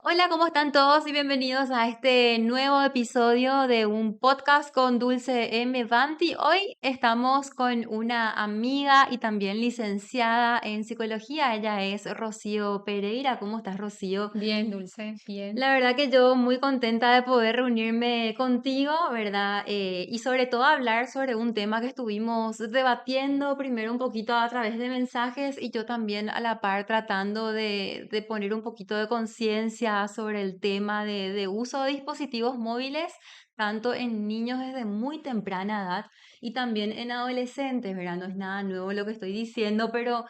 Hola, ¿cómo están todos? Y bienvenidos a este nuevo episodio de un podcast con Dulce M. Banti. Hoy estamos con una amiga y también licenciada en psicología. Ella es Rocío Pereira. ¿Cómo estás, Rocío? Bien, Dulce, La bien. verdad que yo muy contenta de poder reunirme contigo, ¿verdad? Y sobre todo hablar sobre un tema que estuvimos debatiendo primero un poquito a través de mensajes y yo también a la par tratando de poner un poquito de conciencia sobre el tema de uso de dispositivos móviles, tanto en niños desde muy temprana edad y también en adolescentes, ¿verdad? No es nada nuevo lo que estoy diciendo, pero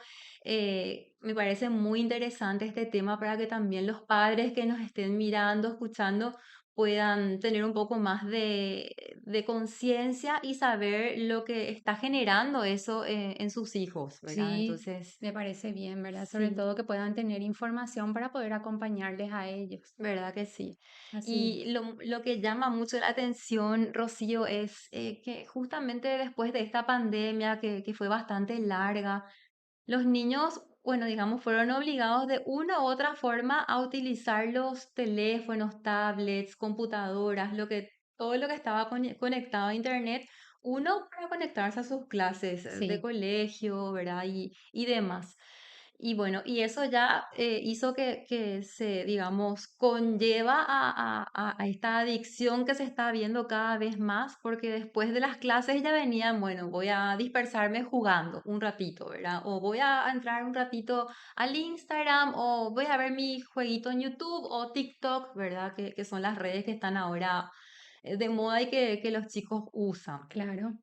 me parece muy interesante este tema para que también los padres que nos estén mirando, escuchando, puedan tener un poco más de conciencia y saber lo que está generando eso en sus hijos, ¿verdad? Sí, Entonces, me parece bien, ¿verdad? Sobre sí, todo que puedan tener información para poder acompañarles a ellos. ¿verdad que sí? Así. Y lo que llama mucho la atención, Rocío, es que justamente después de esta pandemia que fue bastante larga, los niños, bueno, digamos, fueron obligados de una u otra forma a utilizar los teléfonos, tablets, computadoras, todo lo que estaba conectado a internet, uno para conectarse a sus clases de Sí, colegio, ¿verdad? Y demás. Y bueno, y eso ya hizo que se, digamos, conlleva a esta adicción que se está viendo cada vez más, porque después de las clases ya venían, bueno, voy a dispersarme jugando un ratito, ¿verdad? O voy a entrar un ratito al Instagram, o voy a ver mi jueguito en YouTube o TikTok, ¿verdad? Que son las redes que están ahora de moda y que los chicos usan. claro.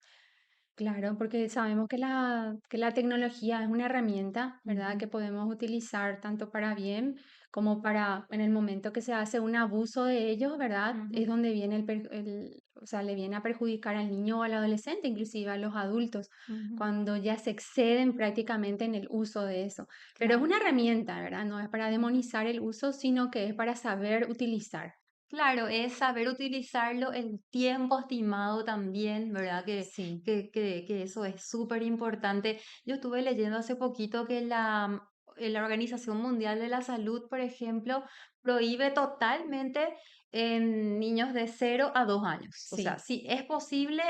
Claro, porque sabemos que la tecnología es una herramienta, ¿verdad? Ujú, Que podemos utilizar tanto para bien como para, en el momento que se hace un abuso de ellos, ¿verdad? Es ujú, donde viene o sea, le viene a perjudicar al niño o al adolescente, inclusive a los adultos, ujú, cuando ya se exceden prácticamente en el uso de eso. Pero es claro. una herramienta, ¿verdad? No es para demonizar el uso, sino que es para saber utilizar. Claro, es saber utilizarlo, el tiempo estimado también, ¿verdad? Sí, Que eso es súper importante. Yo estuve leyendo hace poquito que la Organización Mundial de la Salud, por ejemplo, prohíbe totalmente en niños de 0 a 2 años. O sea, sí, sí, es posible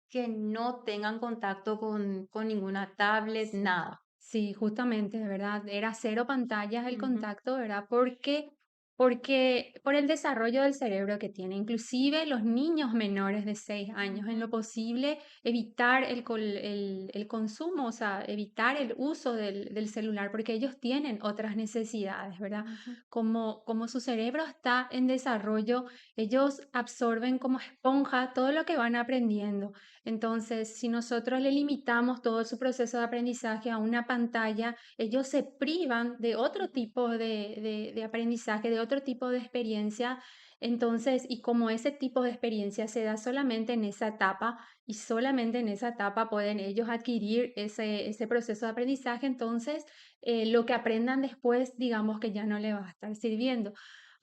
que no tengan contacto con ninguna tablet, sí. nada. Sí, justamente, de verdad, era cero pantallas el Ujú, contacto, ¿verdad? Porque por el desarrollo del cerebro que tiene, inclusive los niños menores de 6 años, en ujú, lo posible evitar el consumo, o sea, evitar el uso del celular, porque ellos tienen otras necesidades, ¿verdad? ujú, Como su cerebro está en desarrollo, ellos absorben como esponja todo lo que van aprendiendo. Entonces, si nosotros le limitamos todo su proceso de aprendizaje a una pantalla, ellos se privan de otro ujú, tipo de aprendizaje, de otro tipo de experiencia. Entonces, y como ese tipo de experiencia se da solamente en esa etapa y solamente en esa etapa pueden ellos adquirir ese proceso de aprendizaje, entonces lo que aprendan después, digamos que ya no le va a estar sirviendo.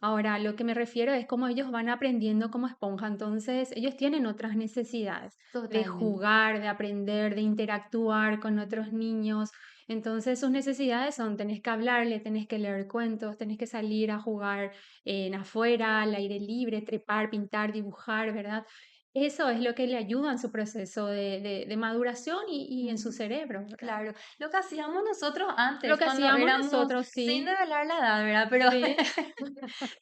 Ahora, lo que me refiero es cómo ellos van aprendiendo como esponja, entonces ellos tienen otras necesidades de totalmente. jugar, de aprender, de interactuar con otros niños. Entonces sus necesidades son, tenés que hablarle, tenés que leer cuentos, tenés que salir a jugar en afuera, al aire libre, trepar, pintar, dibujar, ¿verdad? Eso es lo que le ayuda en su proceso de maduración y en su Ujú. cerebro, ¿verdad? Claro, lo que hacíamos nosotros Lo antes, que cuando hacíamos éramos, nosotros, sin sí, develar la edad, ¿verdad? Pero, sí,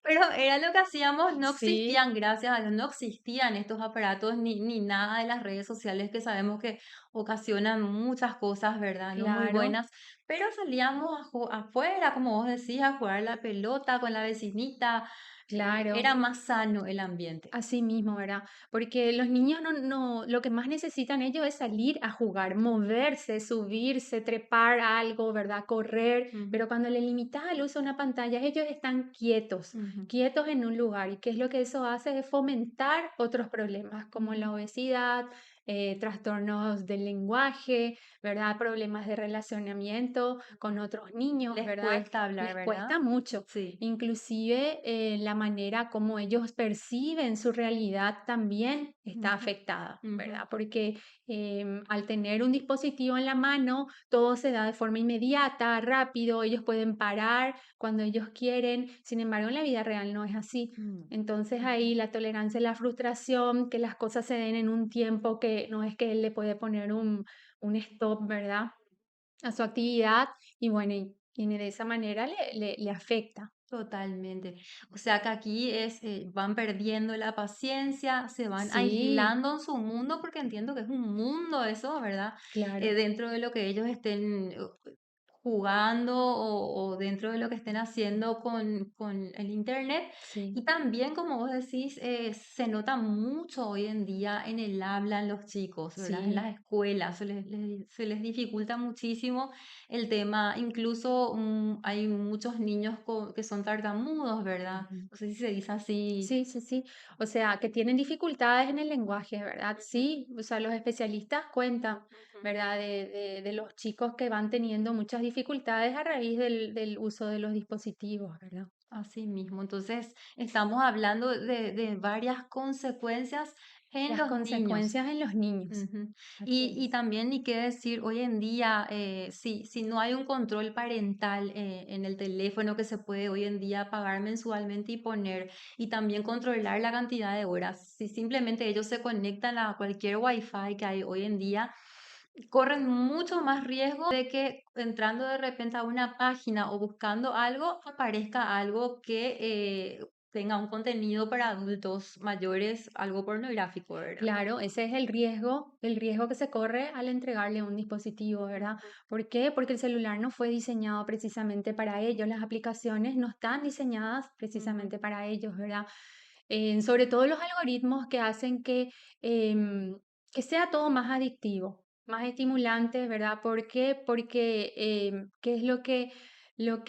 pero era lo que hacíamos, no sí, existían, gracias a Dios, no existían estos aparatos ni nada de las redes sociales que sabemos que ocasionan muchas cosas, ¿verdad? No muy claro. buenas, pero salíamos afuera, como vos decías, a jugar la pelota con la vecinita, era Claro, más sano el ambiente. así mismo, ¿verdad? Porque los niños lo que más necesitan ellos es salir a jugar, moverse, subirse, trepar a algo, ¿verdad? Correr, Ujú, pero cuando le limitas el uso de una pantalla, ellos están quietos, ujú, quietos en un lugar. ¿Y qué es lo que eso hace? Es fomentar otros problemas como la ujú. obesidad, trastornos del lenguaje, ¿verdad? Problemas de relacionamiento con otros niños, Les ¿verdad? cuesta hablar, Les ¿verdad? cuesta mucho. Sí. Inclusive la manera como ellos perciben su realidad también está Ujú, afectada, ujú. ¿verdad? Porque al tener un dispositivo en la mano, todo se da de forma inmediata, rápido, ellos pueden parar cuando ellos quieren, sin embargo, en la vida real no es así. Mm, Entonces ujú. ahí la tolerancia y la frustración, que las cosas se den en un tiempo que no es que él le puede poner un stop, ¿verdad? A su actividad y bueno, y de esa manera le afecta. Totalmente. O sea que aquí van perdiendo la paciencia, se van Sí, aislando en su mundo, porque entiendo que es un mundo eso, ¿verdad? claro, Dentro de lo que ellos estén jugando o dentro de lo que estén haciendo con el internet. sí, Y también, como vos decís, se nota mucho hoy en día en el habla en los chicos, ¿verdad? En sí, las escuelas se les dificulta muchísimo el tema. Incluso hay muchos niños que son tartamudos, ¿verdad? ujú. No sé si se dice así. Sí, sí, sí. O sea, que tienen dificultades en el lenguaje, ¿verdad? Ujú, Sí, o sea, los especialistas cuentan, ujú. ¿verdad? De los chicos que van teniendo muchas dificultades a raíz del uso de los dispositivos, ¿verdad? Así mismo. Entonces, estamos hablando de varias consecuencias en Las los niños. consecuencias en los niños. Ujú. Así Y es. también, ni qué decir, hoy en día, si no hay un control parental en el teléfono que se puede hoy en día pagar mensualmente y poner, y también controlar la cantidad de horas, si simplemente ellos se conectan a cualquier wifi que hay hoy en día, corren mucho más riesgo de que entrando de repente a una página o buscando algo, aparezca algo que tenga un contenido para adultos mayores, algo pornográfico, ¿verdad? Claro, ese es el riesgo que se corre al entregarle un dispositivo, ¿verdad? Ujú, ¿Por qué? Porque el celular no fue diseñado precisamente para ellos, las aplicaciones no están diseñadas ujú. precisamente para ellos, ¿verdad? Sobre todo los algoritmos que hacen em, que sea todo más adictivo, más estimulante, ¿verdad? ¿Por qué? Porque ¿qué es lo que, lo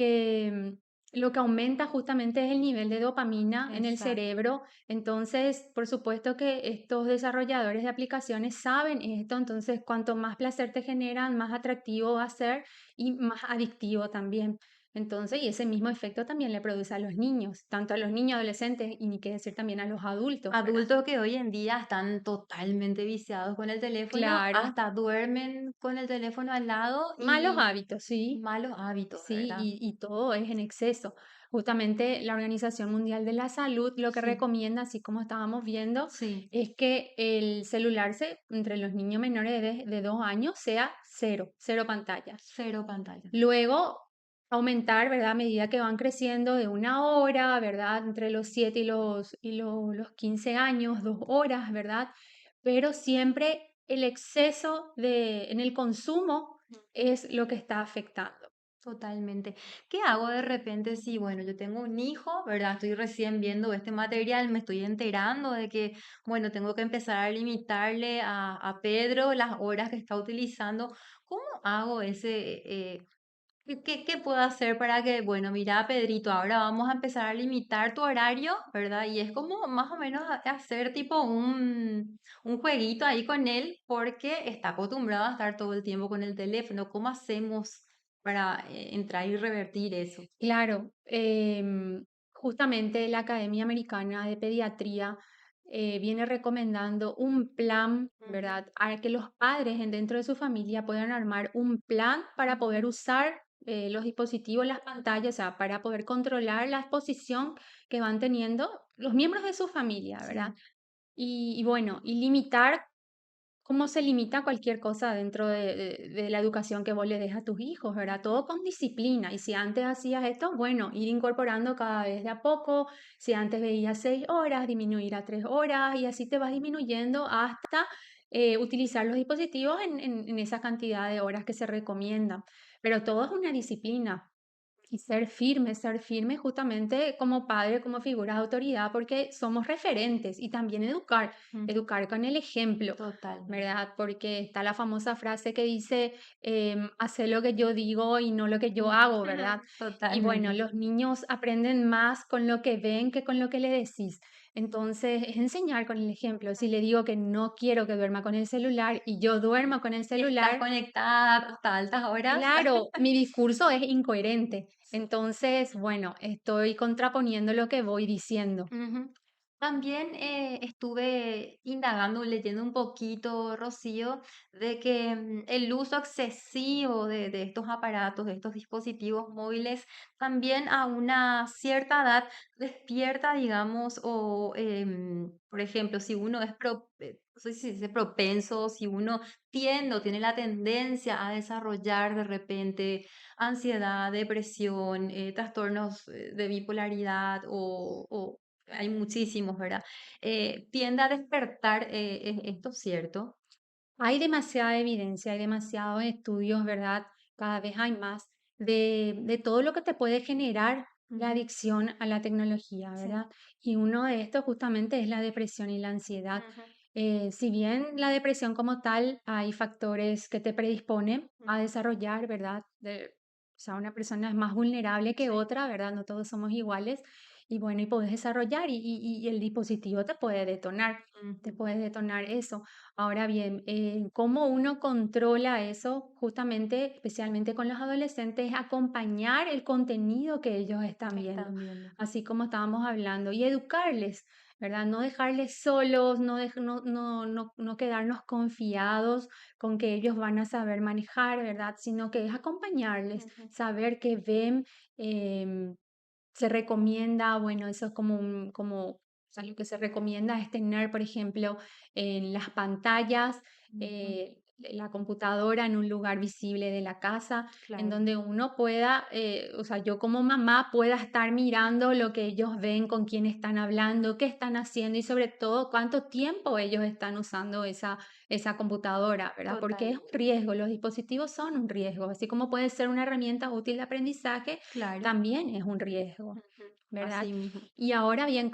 que aumenta justamente es el nivel de dopamina en el Exacto. cerebro? Entonces, por supuesto que estos desarrolladores de aplicaciones saben esto, entonces cuanto más placer te generan, más atractivo va a ser y más adictivo también. Entonces, y ese mismo efecto también le produce a los niños, tanto a los niños, adolescentes y ni qué decir también a los adultos, ¿verdad? Adultos que hoy en día están totalmente viciados con el teléfono, Claro, hasta duermen con el teléfono al lado malos y hábitos, sí, malos hábitos, sí, ¿verdad? y todo es en exceso. Justamente la Organización Mundial de la Salud lo que Sí, recomienda, así como estábamos viendo, sí, es que el celular entre los niños menores de 2 años sea cero, cero pantallas. cero pantalla. Luego, aumentar, ¿verdad? A medida que van creciendo de 1 hora, ¿verdad? Entre los 7 y los 15 años, 2 horas, ¿verdad? Pero siempre el exceso en el consumo es lo que está afectando. Totalmente. ¿Qué hago de repente si, bueno, yo tengo un hijo, ¿verdad? Estoy recién viendo este material, me estoy enterando de que, bueno, tengo que empezar a limitarle a Pedro las horas que está utilizando. ¿Cómo hago qué puedo hacer para que, bueno, mira, Pedrito, ahora vamos a empezar a limitar tu horario, ¿verdad? Y es como más o menos hacer tipo un jueguito ahí con él porque está acostumbrado a estar todo el tiempo con el teléfono. ¿Cómo hacemos para entrar y revertir eso? Claro, justamente la Academia Americana de Pediatría viene recomendando un plan, Ujú, ¿verdad? A que los padres dentro de su familia puedan armar un plan para poder ujú. usar los dispositivos, las pantallas, o sea, para poder controlar la exposición que van teniendo los miembros de su familia, ¿verdad? Sí, Y bueno, y limitar cómo se limita cualquier cosa dentro de la educación que vos le des a tus hijos, ¿verdad? Todo con disciplina. Y si antes hacías esto, bueno, ir incorporando cada vez de a poco. Si antes veías 6 horas, disminuir a 3 horas y así te vas disminuyendo hasta utilizar los dispositivos en esa cantidad de horas que se recomiendan. Pero todo es una disciplina. Y ser firme justamente como padre, como figura de autoridad, porque somos referentes y también educar, ujú. educar con el ejemplo, Totalmente. ¿verdad? Porque está la famosa frase que dice, hacer lo que yo digo y no lo que yo hago, ¿verdad? Y bueno, Totalmente. los niños aprenden más con lo que ven que con lo que le decís. Entonces, es enseñar con el ejemplo. Si le digo que no quiero que duerma con el celular y yo duermo con el Y estás celular, conectada hasta altas horas. claro, mi discurso es incoherente. Sí. Entonces, bueno, estoy contraponiendo lo que voy diciendo. Ujú. También estuve indagando, leyendo un poquito, Rocío, de que el uso excesivo de estos aparatos, de estos dispositivos móviles, también a una cierta edad despierta, digamos, o, por ejemplo, si uno es no sé si se dice propenso, si uno tiende o tiene la tendencia a desarrollar de repente ansiedad, depresión, trastornos de bipolaridad o hay muchísimos, ¿verdad? Tiende a despertar, esto, ¿cierto? Hay demasiada evidencia, hay demasiados estudios, ¿verdad? Cada vez hay más de todo lo que te puede generar la Ujú, adicción a la tecnología, sí. ¿verdad? Y uno de estos justamente es la depresión y la ansiedad. Ujú, Si bien la depresión como tal, hay factores que te predisponen a ujú, desarrollar, ¿verdad? O sea, una persona es más vulnerable que sí. otra, ¿verdad? No todos somos iguales. Y bueno, y puedes desarrollar y el dispositivo te Ujú, puede detonar eso. Ahora bien, cómo uno controla eso, justamente, especialmente con los adolescentes, es acompañar el contenido que ellos están que viendo, están viendo. así como estábamos hablando, y educarles, ¿verdad? No dejarles solos, no quedarnos confiados con que ellos van a saber manejar, ¿verdad? Sino que es acompañarles, Ujú, saber que ven. em, Se recomienda, bueno, eso es o sea, lo que se recomienda es tener, por ejemplo, en las pantallas, ujú, la computadora en un lugar visible de la casa, en claro, donde uno pueda, o sea, yo como mamá pueda estar mirando lo que ellos ven, con quién están hablando, qué están haciendo y sobre todo cuánto tiempo ellos están usando esa computadora, ¿verdad? Porque es un totalmente. riesgo, los dispositivos son un riesgo, así como puede ser una herramienta útil de aprendizaje, Claro. también es un riesgo, Ujú, ¿verdad? así mismo. Y ahora bien,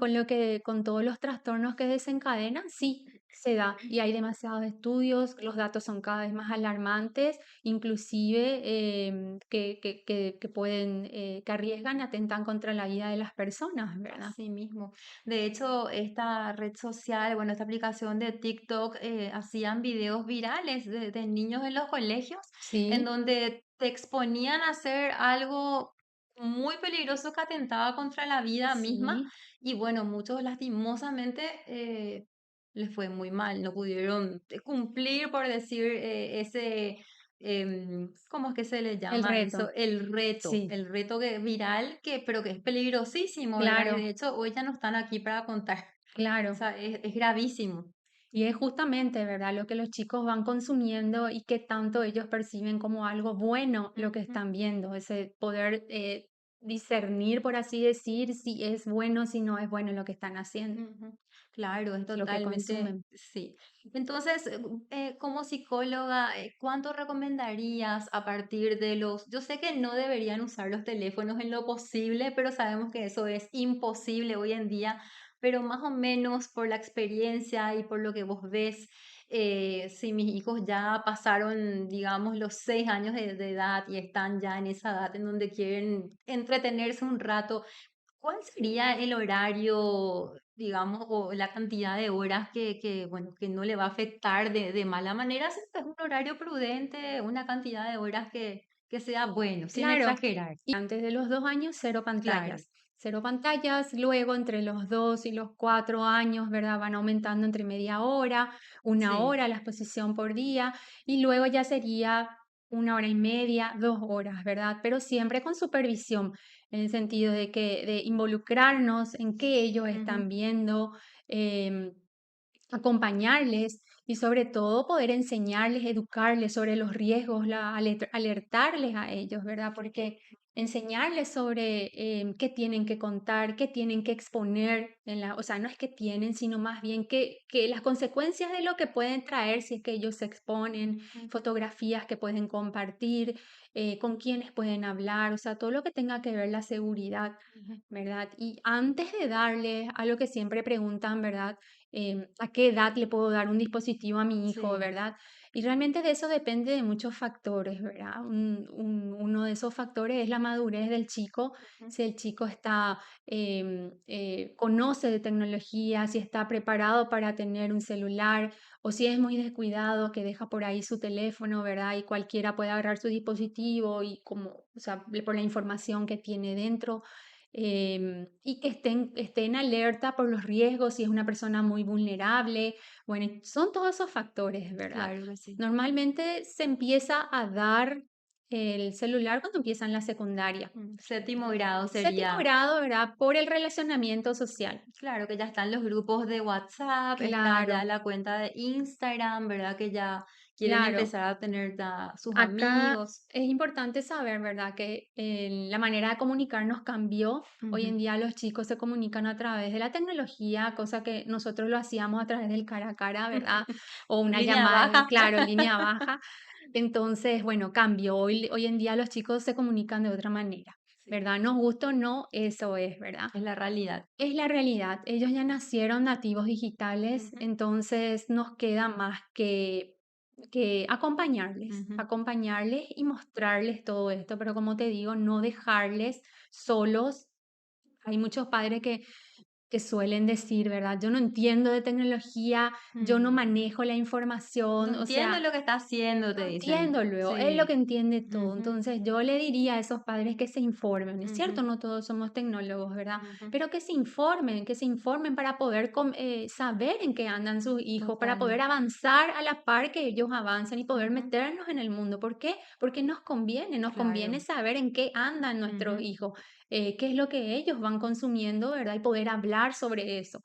con todos los trastornos que desencadenan, sí, se da. Y hay demasiados estudios, los datos son cada vez más alarmantes, inclusive que pueden, que arriesgan, atentan contra la vida de las personas, ¿verdad? Así mismo. De hecho, esta red social, bueno, esta aplicación de TikTok, hacían videos virales de niños en los colegios en Sí, donde te exponían a hacer algo muy peligroso que atentaba contra la vida misma sí, y bueno, muchos lastimosamente les fue muy mal, no pudieron cumplir, por decir, ese, ¿cómo es que se le el llama eso? reto, sí, El reto viral, pero que es peligrosísimo, ¿verdad? Y claro, de hecho hoy ya no están aquí para contar. O claro. sea, es gravísimo. Y es justamente, ¿verdad?, lo que los chicos van consumiendo y que tanto ellos perciben como algo bueno lo que Ujú, están viendo, ese poder discernir, por así decir, si es bueno, si no es bueno lo que están haciendo, ujú. Claro, es lo que totalmente, consumen. sí. Entonces, como psicóloga, ¿cuánto recomendarías a partir de yo sé que no deberían usar los teléfonos en lo posible, pero sabemos que eso es imposible hoy en día, pero más o menos por la experiencia y por lo que vos ves, si mis hijos ya pasaron, digamos, los 6 años de edad y están ya en esa edad en donde quieren entretenerse un rato, ¿cuál sería el horario, digamos, o la cantidad de horas bueno, que no le va a afectar de mala manera? Si es un horario prudente, una cantidad de horas que sea bueno, sin Claro, exagerar. y antes de los 2 años, cero Claro, pantallas. Cero pantallas, luego entre los 2 y los 4 años, ¿verdad? Van aumentando entre media hora, una sí. hora la exposición por día, y luego ya sería 1 hora y media, 2 horas, ¿verdad? Pero siempre con supervisión, en el sentido de involucrarnos en qué ellos Ujú, están viendo, em, acompañarles y sobre todo poder enseñarles, educarles sobre los riesgos, alertarles a ellos, ¿verdad? Porque enseñarles sobre qué tienen que contar, qué tienen que exponer, o sea, no es que tienen, sino más bien que las consecuencias de lo que pueden traer si es que ellos se exponen, ujú, fotografías que pueden compartir, con quiénes pueden hablar, o sea, todo lo que tenga que ver la seguridad, ujú. ¿verdad? Y antes de darles algo que siempre preguntan, ¿verdad? ¿A qué edad le puedo dar un dispositivo a mi hijo, Sí. verdad? Y realmente de eso depende de muchos factores, ¿verdad? Uno de esos factores es la madurez del chico, Ujú. si el chico está, conoce de tecnología, si está preparado para tener un celular o si es muy descuidado, que deja por ahí su teléfono, ¿verdad? Y cualquiera puede agarrar su dispositivo y como, o sea, por la información que tiene dentro. Y que estén alerta por los riesgos, si es una persona muy vulnerable. Bueno, y son todos esos factores, ¿verdad? Claro que sí. Normalmente se empieza a dar el celular cuando empieza en la secundaria. Séptimo grado Séptimo sería. grado, ¿verdad? Por el relacionamiento social. Claro que ya están los grupos de WhatsApp, está ya Claro, la cuenta de Instagram, ¿verdad? Que ya quieren claro. empezar a tener ya sus Acá amigos. es importante saber, ¿verdad? Que la manera de comunicarnos cambió. Hoy en Ujú. día los chicos se comunican a través de la tecnología, cosa que nosotros lo hacíamos a través del cara a cara, ¿verdad? O una Línea llamada, baja. claro, línea baja. Entonces, bueno, cambió. Hoy en día los chicos se comunican de otra manera, Sí, ¿verdad? Nos gusta o no, eso es, ¿verdad? es la realidad. Es la realidad. Ellos ya nacieron nativos digitales, Ujú, entonces nos queda más que acompañarles, ujú. acompañarles y mostrarles todo esto, pero como te digo, no dejarles solos. Hay muchos padres que suelen decir, ¿verdad? Yo no entiendo de tecnología, yo no Mm. manejo la No información, o entiendo sea, lo que está haciendo, no te dicen. entiendo luego, él lo Sí. que entiende todo. Ujú, Entonces yo le diría a esos padres que se informen. Es cierto, ujú, no todos somos tecnólogos, ¿verdad? ujú. Pero que se informen para poder saber en qué andan sus hijos, para poder Totalmente. avanzar a la par que ellos avanzan y poder Ujú. meternos en el mundo. ¿Por qué? Porque nos conviene Claro. saber en qué andan nuestros Ujú, hijos, qué es lo que ellos van consumiendo, ¿verdad? Y poder hablar sobre eso.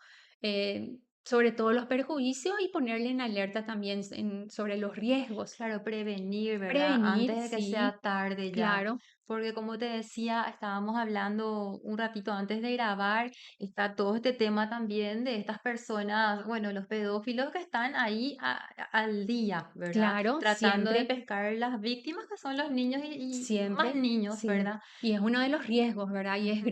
Sobre todo los perjuicios y ponerle en alerta también sobre los riesgos. claro, prevenir, ¿verdad? Prevenir, Antes de que sí, sea tarde ya. claro, Porque como te decía, estábamos hablando un ratito antes de grabar, está todo este tema también de estas personas, bueno, los pedófilos que están ahí al día, ¿verdad? claro, Tratando de siempre, pescar las víctimas que son los niños y más siempre, niños, sí. ¿verdad? Y es uno de los riesgos, ¿verdad? Ujú,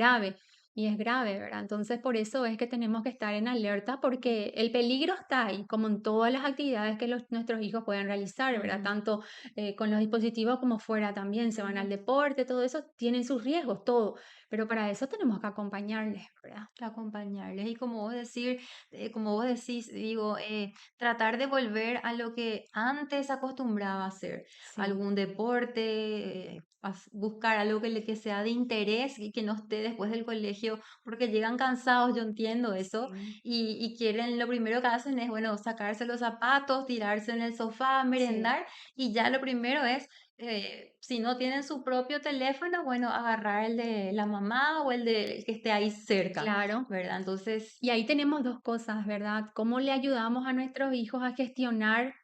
Y es grave, ¿verdad? Entonces, por eso es que tenemos que estar en alerta ujú, porque el peligro está ahí, como en todas las actividades que nuestros hijos pueden realizar, ¿verdad? ujú, Tanto con los dispositivos como fuera también, se van al ujú. deporte, todo eso tiene sus riesgos, todo. Pero para eso tenemos que acompañarles, ¿verdad? Acompañarles y como vos decís, digo, tratar de volver a lo que antes acostumbraba a hacer, Sí, algún deporte, buscar algo que sea de interés y que no esté después del colegio, porque llegan cansados, yo entiendo eso, sí, y quieren, lo primero que hacen es, bueno, sacarse los zapatos, tirarse en el sofá, sí. merendar, y ya lo primero es si no tienen su propio teléfono, bueno, agarrar el de la mamá o el de que esté ahí cerca, Claro. ¿verdad? Entonces, Y ahí tenemos 2 cosas, ¿verdad? ¿Cómo le ayudamos a nuestros hijos a gestionar,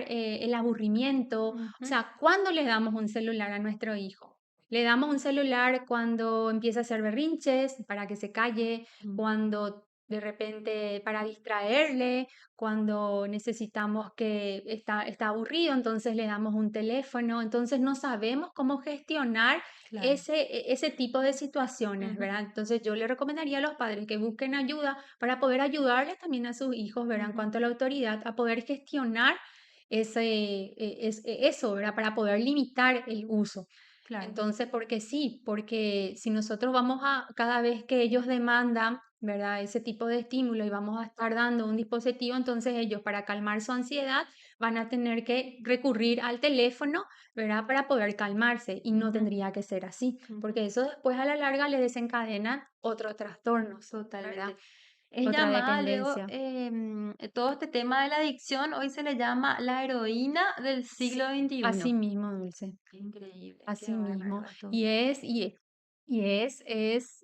el aburrimiento? O ujú, sea, ¿cuándo le damos un celular a nuestro hijo? Le damos un celular cuando empieza a hacer berrinches para que se calle, mm, cuando de repente para distraerle, cuando necesitamos que está aburrido, entonces le damos un teléfono. Entonces no sabemos cómo gestionar claro. ese tipo de situaciones, Ujú, ¿verdad? Entonces yo le recomendaría a los padres que busquen ayuda para poder ayudarles también a sus hijos, ¿verdad? En ujú, cuanto a la autoridad, a poder gestionar eso, ¿verdad? Para poder limitar el uso. claro. Entonces, porque sí, porque si nosotros vamos a, cada vez que ellos demandan, ¿verdad? Ese tipo de estímulo y vamos a estar dando un dispositivo, entonces ellos para calmar su ansiedad van a tener que recurrir al teléfono, ¿verdad? Para poder calmarse y no Ujú, tendría que ser así, ujú, porque eso después a la larga le desencadena otros trastornos, ¿verdad? totalmente. Es Otra llamada luego, dependencia. todo este tema de la adicción, hoy se le llama la heroína del Sí, siglo así XXI. mismo, Dulce. Qué increíble, qué Así mismo. bárbaro esto.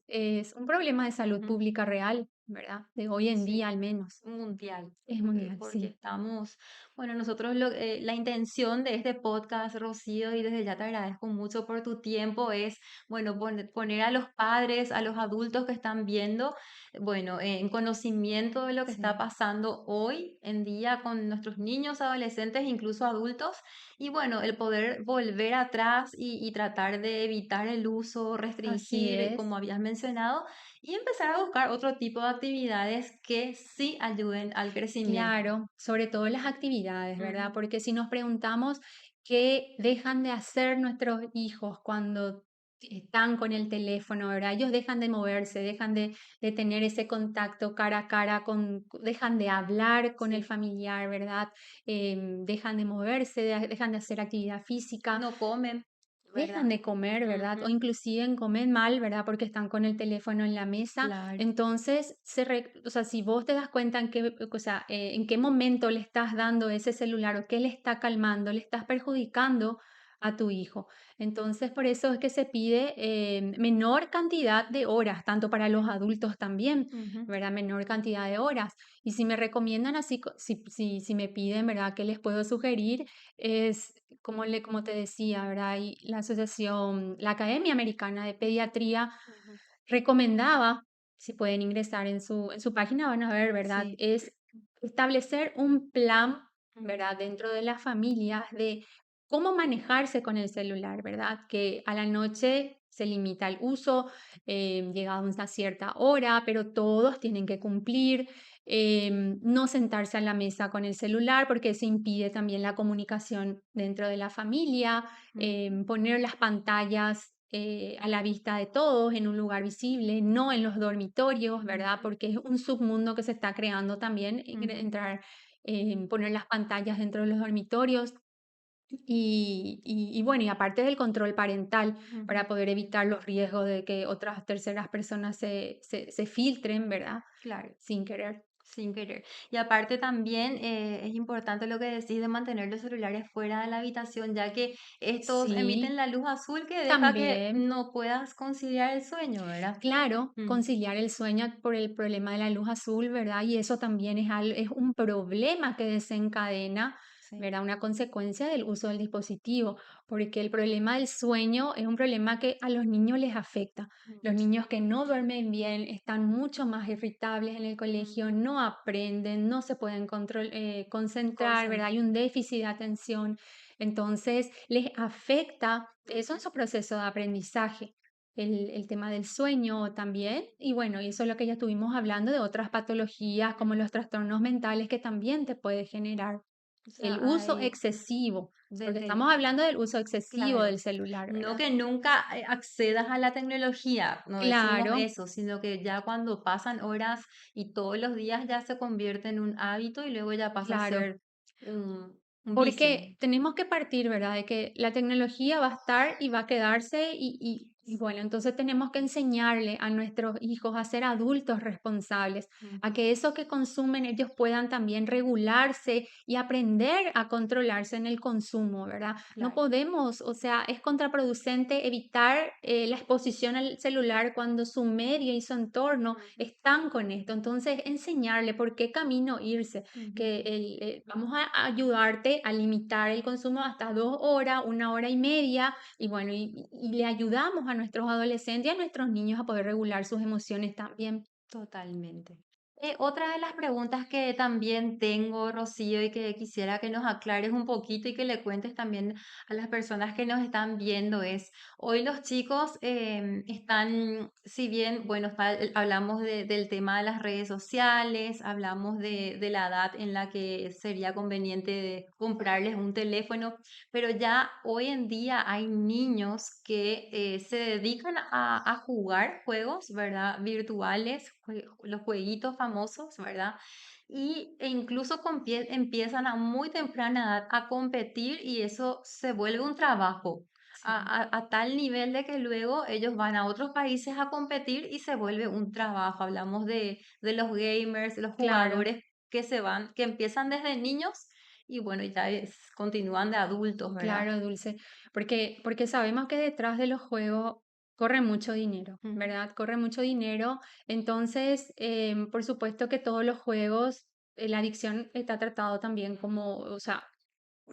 Es un problema de salud Ujú. pública real, ¿verdad? De hoy en Sí, día al menos. mundial, Es mundial, porque sí, estamos, bueno, nosotros la intención de este podcast, Rocío, y desde ya te agradezco mucho por tu tiempo, es, bueno, poner a los padres, a los adultos que están viendo, bueno, en conocimiento de lo que está sí. pasando hoy en día con nuestros niños, adolescentes, incluso adultos, y bueno, el poder volver atrás y tratar de evitar el uso, Así restringir, es, como habías mencionado y empezar a buscar otro tipo de actividades que sí ayuden al crecimiento. Claro, sobre todo las actividades, ¿verdad? Ujú, Porque si nos preguntamos qué dejan de hacer nuestros hijos cuando están con el teléfono, ¿verdad? Ellos dejan de moverse, dejan de tener ese contacto cara a cara dejan de hablar con el sí, familiar, ¿verdad? Dejan de moverse, dejan de hacer actividad física. no comen, Dejan ¿verdad? de comer, ¿verdad? O Ujú, inclusive comen mal, ¿verdad? Porque están con el teléfono en la mesa. claro. Entonces, o sea, si vos te das cuenta o sea, en qué momento le estás dando ese celular o qué le está calmando, le estás perjudicando a tu hijo. Entonces, por eso es que se pide menor cantidad de horas, tanto para los adultos también, Ujú, ¿verdad? Menor cantidad de horas. Y si me recomiendan así, si me piden, ¿verdad? ¿Qué les puedo sugerir? Es como te decía, ¿verdad? Y la Academia Americana de Pediatría ujú. recomendaba, si pueden ingresar en su página, van a ver, ¿verdad? Sí. Es establecer un plan, Ujú, ¿verdad? Dentro de las familias de cómo manejarse con el celular, ¿verdad? Que a la noche se limita el uso, llegado a una cierta hora, pero todos tienen que cumplir. No sentarse a la mesa con el celular porque eso impide también la comunicación dentro de la familia, ujú, poner las pantallas a la vista de todos en un lugar visible, no en los dormitorios, ¿verdad? ujú, Porque es un submundo que se está creando también, ujú, poner las pantallas dentro de los dormitorios y bueno, y aparte del control parental ujú. para poder evitar los riesgos de que otras terceras personas se filtren, ¿verdad? Claro. Sin querer. Sin querer. Y aparte también es importante lo que decís de mantener los celulares fuera de la habitación, ya que estos emiten Sí, la luz azul que deja que también. no puedas conciliar el sueño, ¿verdad? Claro, Mm, conciliar el sueño por el problema de la luz azul, ¿verdad? Y eso también es un problema que desencadena, sí, ¿verdad? Una consecuencia del uso del dispositivo, porque el problema del sueño es un problema que a los niños les afecta. Los niños que no duermen bien están mucho más irritables en el colegio, ujú. no aprenden, no se pueden concentrar, ¿verdad? Hay un déficit de atención. Entonces, les afecta eso en su proceso de aprendizaje el tema del sueño también. Y bueno, y eso es lo que ya estuvimos hablando de otras patologías como los trastornos mentales que también te puede generar O sea, el uso hay excesivo, porque desde, estamos hablando del uso excesivo claro, del celular, no ¿verdad? que nunca accedas a la tecnología, no decimos Claro, eso, sino que ya cuando pasan horas y todos los días ya se convierte en un hábito y luego ya pasa a claro. ser un vicio. Porque tenemos que partir, ¿verdad? De que la tecnología va a estar y va a quedarse y bueno, entonces tenemos que enseñarle a nuestros hijos a ser adultos responsables, a Ujú, que eso que consumen ellos puedan también regularse y aprender a controlarse en el consumo, ¿verdad? No claro. podemos, o sea, es contraproducente evitar la exposición al celular cuando su medio y su entorno Ujú, están con esto. Entonces, enseñarle por qué camino irse ujú. que vamos a ayudarte a limitar el consumo hasta 2 horas, 1 hora y media, y bueno, y le ayudamos a nuestros adolescentes y a nuestros niños a poder regular sus emociones también. Totalmente. Otra de las preguntas que también tengo, Rocío, y que quisiera que nos aclares un poquito y que le cuentes también a las personas que nos están viendo es, hoy los chicos están, si bien, bueno, hablamos del tema de las redes sociales, hablamos de la edad en la que sería conveniente de comprarles un teléfono, pero ya hoy en día hay niños que se dedican a jugar juegos, ¿verdad? Virtuales, los jueguitos famosos, ¿verdad? E incluso empiezan a muy temprana edad a competir y eso se vuelve un trabajo. Sí. A tal nivel de que luego ellos van a otros países a competir y se vuelve un trabajo. Hablamos de los gamers, de los Claro, jugadores que se van, que empiezan desde niños y bueno, ya continúan de adultos, ¿verdad? claro, Dulce, porque sabemos que detrás de los juegos corre mucho dinero, Ujú, ¿verdad? Corre mucho dinero, entonces, por supuesto que todos los juegos, la adicción está tratado también como, o sea,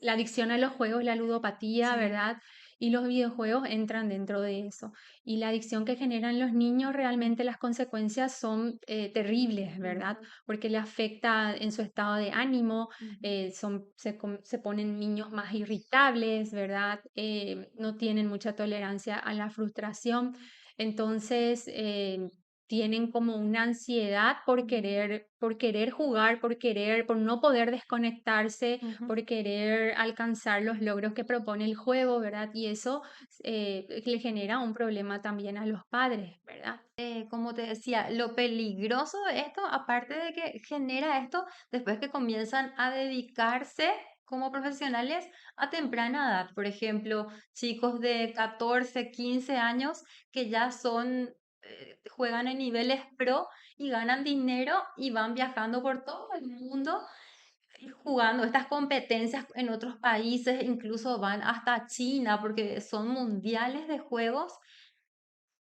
la adicción a los juegos, la ludopatía, sí, ¿verdad? Y los videojuegos entran dentro de eso. Y la adicción que generan los niños, realmente las consecuencias son terribles, ¿verdad? ujú, Porque le afecta en su estado de ánimo, ujú, se ponen niños más irritables, ¿verdad? No tienen mucha tolerancia a la frustración. Entonces, tienen como una ansiedad por querer jugar, por no poder desconectarse, Ujú. por querer alcanzar los logros que propone el juego, ¿verdad? Y eso le genera un problema también a los padres, ¿verdad? Como te decía, lo peligroso de esto, aparte de que genera esto, después que comienzan a dedicarse como profesionales a temprana edad. Por ejemplo, chicos de 14, 15 años que ya son, juegan en niveles pro y ganan dinero y van viajando por todo el mundo y jugando estas competencias en otros países, incluso van hasta China porque son mundiales de juegos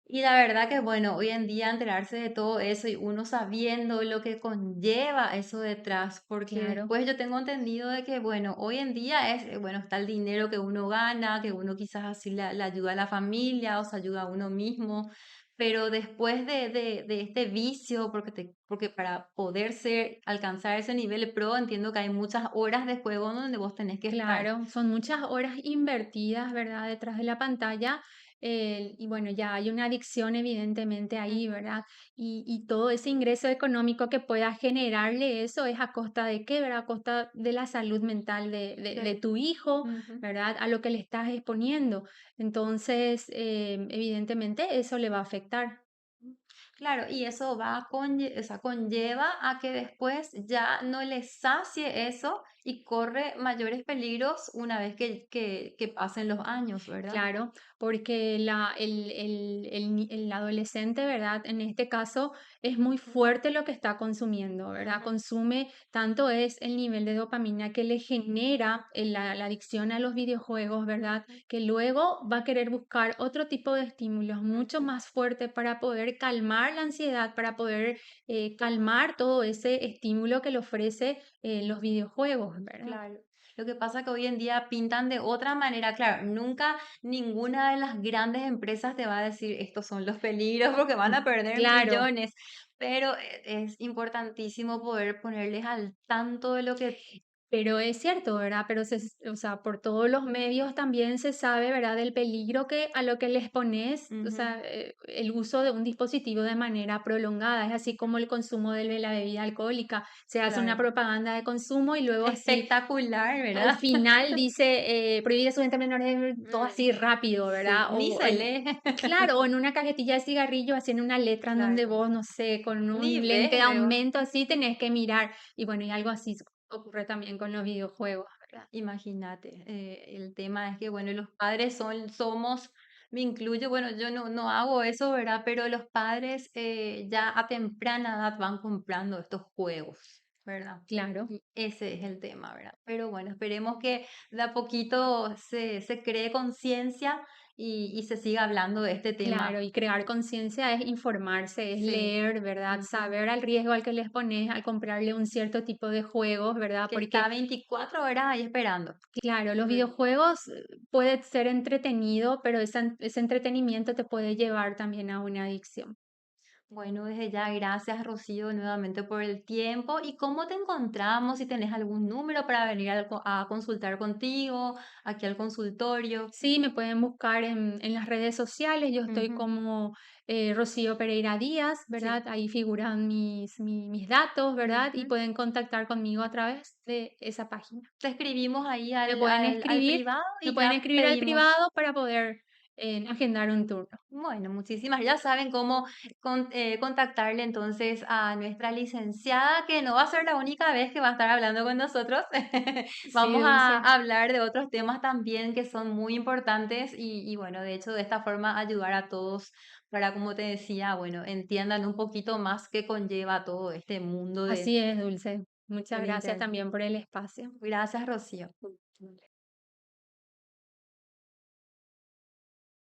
y la verdad que, bueno, hoy en día enterarse de todo eso y uno sabiendo lo que conlleva eso detrás, porque Claro, después yo tengo entendido de que, bueno, hoy en día es, bueno, está el dinero que uno gana, que uno quizás así le ayuda a la familia o se ayuda a uno mismo, pero después de este vicio, porque para poder alcanzar ese nivel pro, entiendo que hay muchas horas de juego donde vos tenés que estar. claro, son muchas horas invertidas, ¿verdad? Detrás de la pantalla. Y bueno, ya hay una adicción evidentemente ahí, ¿verdad? Y todo ese ingreso económico que pueda generarle eso es a costa de qué, ¿verdad? A costa de la salud mental de Sí. tu hijo, Ujú. ¿verdad? A lo que le estás exponiendo. Entonces, evidentemente eso le va a afectar. Claro, y eso o sea, conlleva a que después ya no le sacie eso y corre mayores peligros una vez que pasen los años, ¿verdad? Claro, porque el adolescente, ¿verdad? En este caso es muy fuerte lo que está consumiendo, ¿verdad? Ujú, Consume, tanto es el nivel de dopamina que le genera la adicción a los videojuegos, ¿verdad? ujú, Que luego va a querer buscar otro tipo de estímulos mucho ujú. más fuertes para poder calmar la ansiedad, para poder calmar todo ese estímulo que le ofrece los videojuegos, ¿verdad? Claro. Lo que pasa es que hoy en día pintan de otra manera, claro, nunca ninguna de las grandes empresas te va a decir estos son los peligros porque van a perder Claro. millones, pero es importantísimo poder ponerles al tanto de lo que... Pero es cierto, ¿verdad? Pero o sea, por todos los medios también se sabe, ¿verdad? Del peligro que a lo que les pones, o Ujú, sea, el uso de un dispositivo de manera prolongada, es así como el consumo de la bebida alcohólica. Se hace una claro. propaganda de consumo y luego así Espectacular, al ¿verdad? final dice prohibida su venta a menores, todo Mm, así rápido, sí, ¿verdad? ni se lee. Claro, o en una cajetilla de cigarrillo, así en una letra en donde Claro. vos, no sé, con Ni un lente ves de luego. aumento así tenés que mirar. Y bueno, y algo así ocurre también con los videojuegos, ¿verdad? Imagínate, el tema es que, bueno, los padres somos, me incluyo, bueno, yo no hago eso, ¿verdad? Pero los padres ya a temprana edad van comprando estos juegos, ¿verdad? Claro. Y ese es el tema, ¿verdad? Pero bueno, esperemos que de a poquito se cree conciencia y se siga hablando de este tema. Claro, y crear conciencia es informarse, es Sí. leer, ¿verdad? Ujú. Saber al riesgo al que les pones al comprarle un cierto tipo de juegos, ¿verdad? Que Porque, está 24 horas ahí esperando. claro, los Mm. videojuegos puede ser entretenido, pero ese entretenimiento te puede llevar también a una adicción. Bueno, desde ya, gracias Rocío nuevamente por el tiempo. ¿Y cómo te encontramos? Si tenés algún número para venir a consultar contigo, aquí al consultorio. Sí, me pueden buscar en las redes sociales, yo estoy Ujú, como Rocío Pereira Díaz, ¿verdad? sí. Ahí figuran mis datos, ¿verdad? Y Ujú. pueden contactar conmigo a través de esa página. Te escribimos ahí Me al, pueden al, al escribir, privado me y pueden ya escribir al pedimos. privado para poder agendar un turno. Bueno, muchísimas. Ya saben cómo contactarle entonces a nuestra licenciada, que no va a ser la única vez que va a estar hablando con nosotros. Sí, Vamos a Dulce. hablar de otros temas también que son muy importantes y bueno, de hecho, de esta forma ayudar a todos para, como te decía, bueno, entiendan un poquito más qué conlleva todo este mundo Así es, Dulce. Muchas del gracias Internet. también por el espacio. Gracias, Rocío.